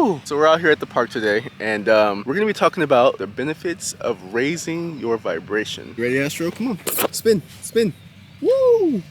Woo! So we're out here at the park today, and we're gonna be talking about the benefits of raising your vibration. Ready, Astro? Come on, spin, spin. Woo!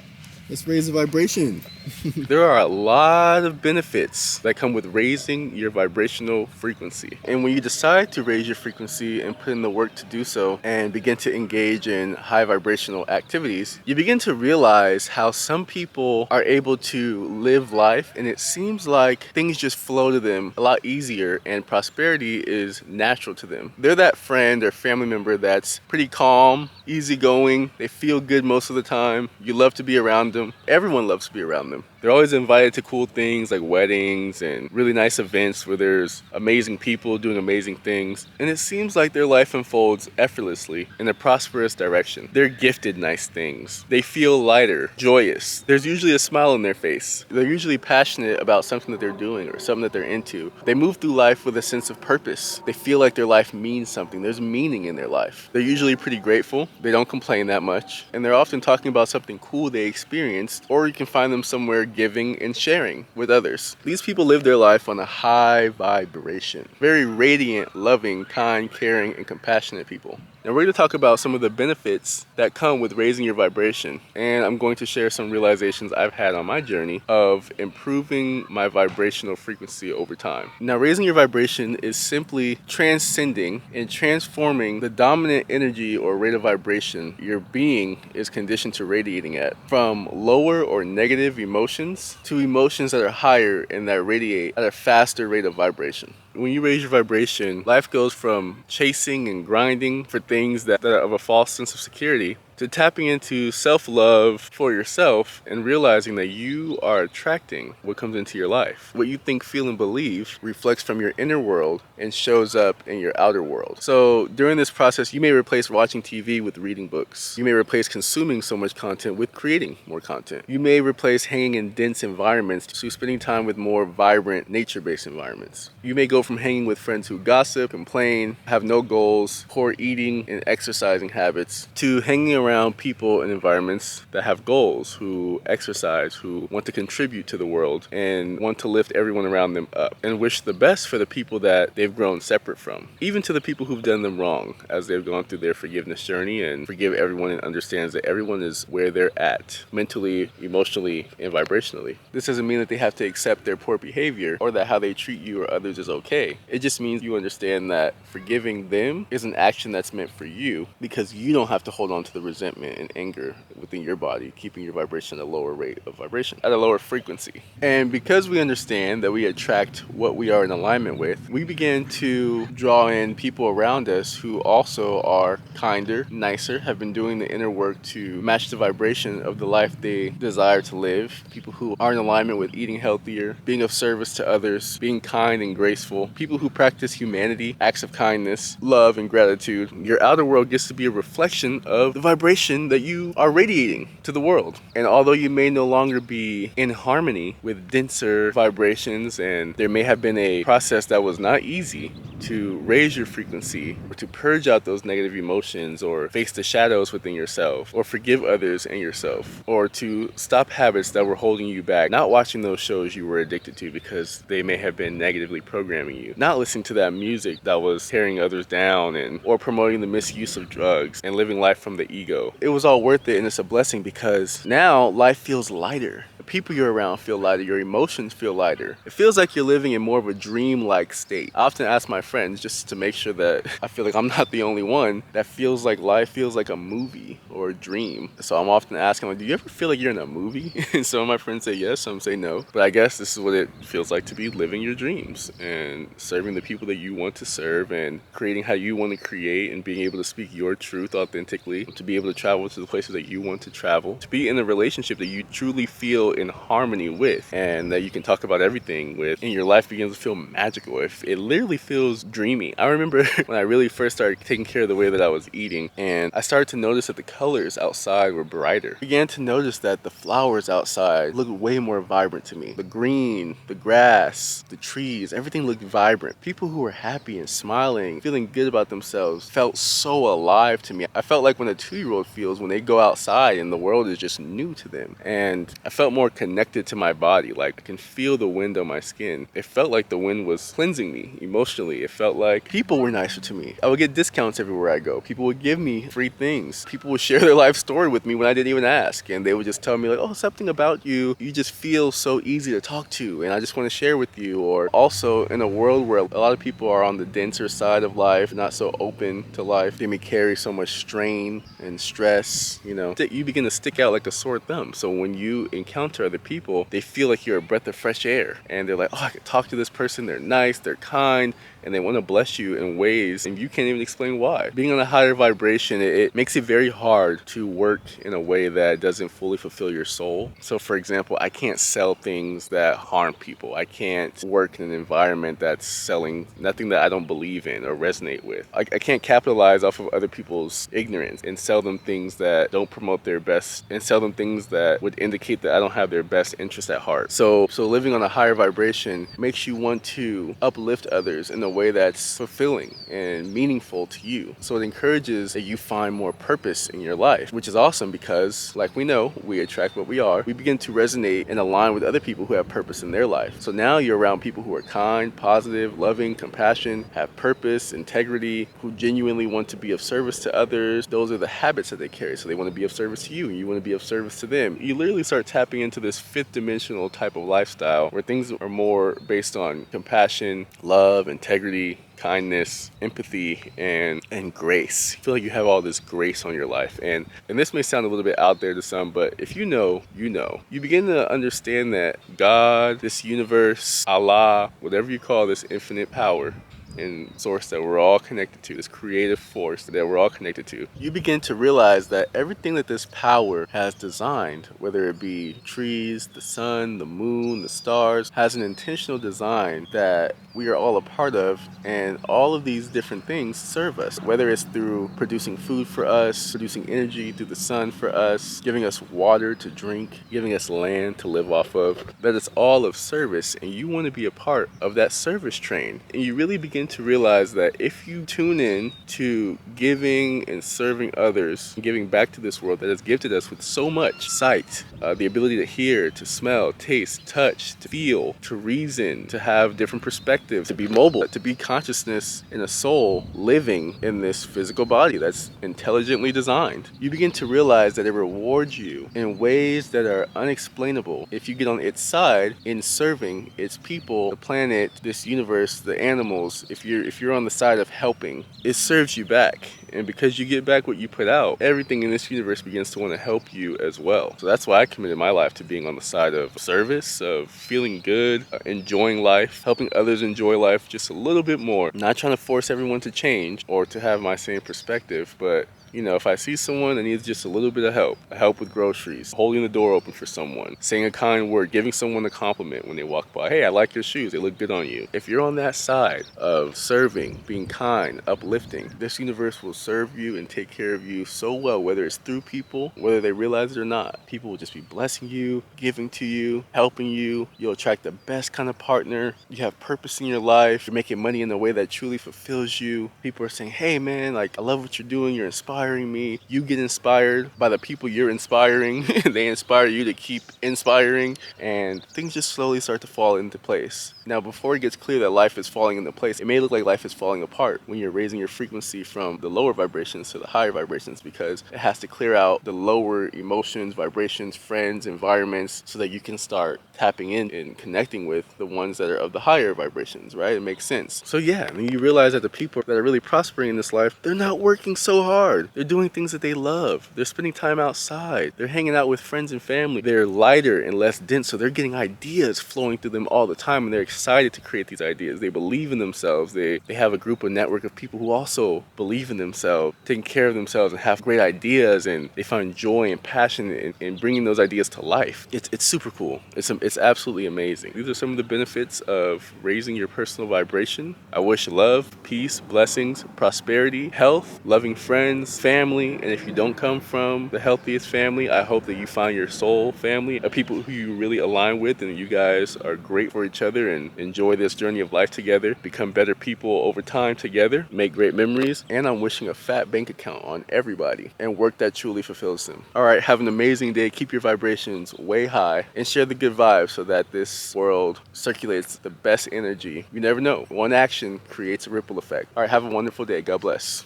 Let's raise the vibration. There are a lot of benefits that come with raising your vibrational frequency. And when you decide to raise your frequency and put in the work to do so and begin to engage in high vibrational activities, you begin to realize how some people are able to live life and it seems like things just flow to them a lot easier and prosperity is natural to them. They're that friend or family member that's pretty calm, easygoing, they feel good most of the time, you love to be around them. Everyone loves to be around them. They're always invited to cool things like weddings and really nice events where there's amazing people doing amazing things. And it seems like their life unfolds effortlessly in a prosperous direction. They're gifted nice things. They feel lighter, joyous. There's usually a smile on their face. They're usually passionate about something that they're doing or something that they're into. They move through life with a sense of purpose. They feel like their life means something. There's meaning in their life. They're usually pretty grateful. They don't complain that much. And they're often talking about something cool they experienced, or you can find them somewhere giving and sharing with others. These people live their life on a high vibration. Very radiant, loving, kind, caring, and compassionate people. Now we're going to talk about some of the benefits that come with raising your vibration, and I'm going to share some realizations I've had on my journey of improving my vibrational frequency over time. Now raising your vibration is simply transcending and transforming the dominant energy or rate of vibration your being is conditioned to radiating at, from lower or negative emotions to emotions that are higher and that radiate at a faster rate of vibration. When you raise your vibration, life goes from chasing and grinding for things that are of a false sense of security to tapping into self-love for yourself and realizing that you are attracting what comes into your life. What you think, feel, and believe reflects from your inner world and shows up in your outer world. So during this process, you may replace watching TV with reading books. You may replace consuming so much content with creating more content. You may replace hanging in dense environments to spending time with more vibrant, nature-based environments. You may go from hanging with friends who gossip, complain, have no goals, poor eating and exercising habits, to hanging around people and environments that have goals, who exercise, who want to contribute to the world and want to lift everyone around them up and wish the best for the people that they've grown separate from, even to the people who've done them wrong as they've gone through their forgiveness journey and forgive everyone and understands that everyone is where they're at mentally, emotionally, and vibrationally. This doesn't mean that they have to accept their poor behavior or that how they treat you or others is okay. It just means you understand that forgiving them is an action that's meant for you because you don't have to hold on to the resentment and anger within your body, keeping your vibration at a lower rate of vibration, at a lower frequency. And because we understand that we attract what we are in alignment with, we begin to draw in people around us who also are kinder, nicer, have been doing the inner work to match the vibration of the life they desire to live. People who are in alignment with eating healthier, being of service to others, being kind and graceful. People who practice humanity, acts of kindness, love, and gratitude. Your outer world gets to be a reflection of the vibration that you are radiating to the world. And although you may no longer be in harmony with denser vibrations, and there may have been a process that was not easy to raise your frequency or to purge out those negative emotions or face the shadows within yourself or forgive others and yourself or to stop habits that were holding you back, not watching those shows you were addicted to because they may have been negatively programming you, not listening to that music that was tearing others down or promoting the misuse of drugs and living life from the ego. It was all worth it, and it's a blessing because now life feels lighter. The people you're around feel lighter. Your emotions feel lighter. It feels like you're living in more of a dream-like state. I often ask my friends just to make sure that I feel like I'm not the only one that feels like life feels like a movie or a dream. So I'm often asking, like, do you ever feel like you're in a movie? And some of my friends say yes, some say no. But I guess this is what it feels like to be living your dreams and serving the people that you want to serve and creating how you want to create and being able to speak your truth authentically, to be able to travel to the places that you want to travel, to be in a relationship that you truly feel in harmony with and that you can talk about everything with, and your life begins to feel magical. It literally feels dreamy. I remember when I really first started taking care of the way that I was eating, and I started to notice that the color colors outside were brighter. I began to notice that the flowers outside looked way more vibrant to me. The green, the grass, the trees, everything looked vibrant. People who were happy and smiling, feeling good about themselves, felt so alive to me. I felt like when a 2-year-old feels when they go outside and the world is just new to them. And I felt more connected to my body. Like I can feel the wind on my skin. It felt like the wind was cleansing me emotionally. It felt like people were nicer to me. I would get discounts everywhere I go. People would give me free things. People would share their life story with me when I didn't even ask. And they would just tell me like, oh, something about you, you just feel so easy to talk to and I just want to share with you. Or also in a world where a lot of people are on the denser side of life, not so open to life, they may carry so much strain and stress, you know, that you begin to stick out like a sore thumb. So when you encounter other people, they feel like you're a breath of fresh air and they're like, oh, I can talk to this person, they're nice, they're kind, and they want to bless you in ways and you can't even explain why. Being on a higher vibration, it makes it very hard to work in a way that doesn't fully fulfill your soul. So for example, I can't sell things that harm people. I can't work in an environment that's selling nothing that I don't believe in or resonate with. I can't capitalize off of other people's ignorance and sell them things that don't promote their best and sell them things that would indicate that I don't have their best interest at heart. So living on a higher vibration makes you want to uplift others in a way that's fulfilling and meaningful to you. So it encourages that you find more purpose in your life, which is awesome because like we know, we attract what we are. We begin to resonate and align with other people who have purpose in their life. So now you're around people who are kind, positive, loving, compassion, have purpose, integrity, who genuinely want to be of service to others. Those are the habits that they carry. So they want to be of service to you and you want to be of service to them. You literally start tapping into this fifth dimensional type of lifestyle where things are more based on compassion, love, integrity, kindness, empathy, and grace. I feel like you have all this grace on your life. And this may sound a little bit out there to some, but if you know, you know. You begin to understand that God, this universe, Allah, whatever you call this infinite power and source that we're all connected to, this creative force that we're all connected to, you begin to realize that everything that this power has designed, whether it be trees, the sun, the moon, the stars, has an intentional design that we are all a part of, and all of these different things serve us, whether it's through producing food for us, producing energy through the sun for us, giving us water to drink, giving us land to live off of, that it's all of service, and you want to be a part of that service train. And you really begin to realize that if you tune in to giving and serving others, giving back to this world that has gifted us with so much sight, the ability to hear, to smell, taste, touch, to feel, to reason, to have different perspectives, to be mobile, to be consciousness in a soul living in this physical body that's intelligently designed, you begin to realize that it rewards you in ways that are unexplainable if you get on its side in serving its people, the planet, this universe, the animals. If you're on the side of helping, it serves you back. And because you get back what you put out, everything in this universe begins to want to help you as well. So that's why I committed my life to being on the side of service, of feeling good, enjoying life, helping others enjoy life just a little bit more. Not trying to force everyone to change or to have my same perspective, but you know, if I see someone that needs just a little bit of help with groceries, holding the door open for someone, saying a kind word, giving someone a compliment when they walk by, hey, I like your shoes, they look good on you. If you're on that side of serving, being kind, uplifting, this universe will serve you and take care of you so well, whether it's through people, whether they realize it or not. People will just be blessing you, giving to you, helping you. You'll attract the best kind of partner. You have purpose in your life. You're making money in a way that truly fulfills you. People are saying, hey man, like I love what you're doing, you're inspiring me. You get inspired by the people you're inspiring. They inspire you to keep inspiring, and things just slowly start to fall into place. Now, before it gets clear that life is falling into place, it may look like life is falling apart when you're raising your frequency from the lower vibrations to the higher vibrations, because it has to clear out the lower emotions, vibrations, friends, environments, so that you can start tapping in and connecting with the ones that are of the higher vibrations, right? It makes sense. So yeah, and then you realize that the people that are really prospering in this life, they're not working so hard. They're doing things that they love. They're spending time outside. They're hanging out with friends and family. They're lighter and less dense, so they're getting ideas flowing through them all the time, and they're excited to create these ideas. They believe in themselves. They have a group, a network of people who also believe in themselves, taking care of themselves, and have great ideas, and they find joy and passion in bringing those ideas to life. It's super cool. It's absolutely amazing. These are some of the benefits of raising your personal vibration. I wish love, peace, blessings, prosperity, health, loving friends, family. And if you don't come from the healthiest family, I hope that you find your soul family of people who you really align with and you guys are great for each other and enjoy this journey of life together, become better people over time together, make great memories. And I'm wishing a fat bank account on everybody and work that truly fulfills them. All right, have an amazing day. Keep your vibrations way high and share the good vibes so that this world circulates the best energy. You never know. One action creates a ripple effect. All right, have a wonderful day. God bless.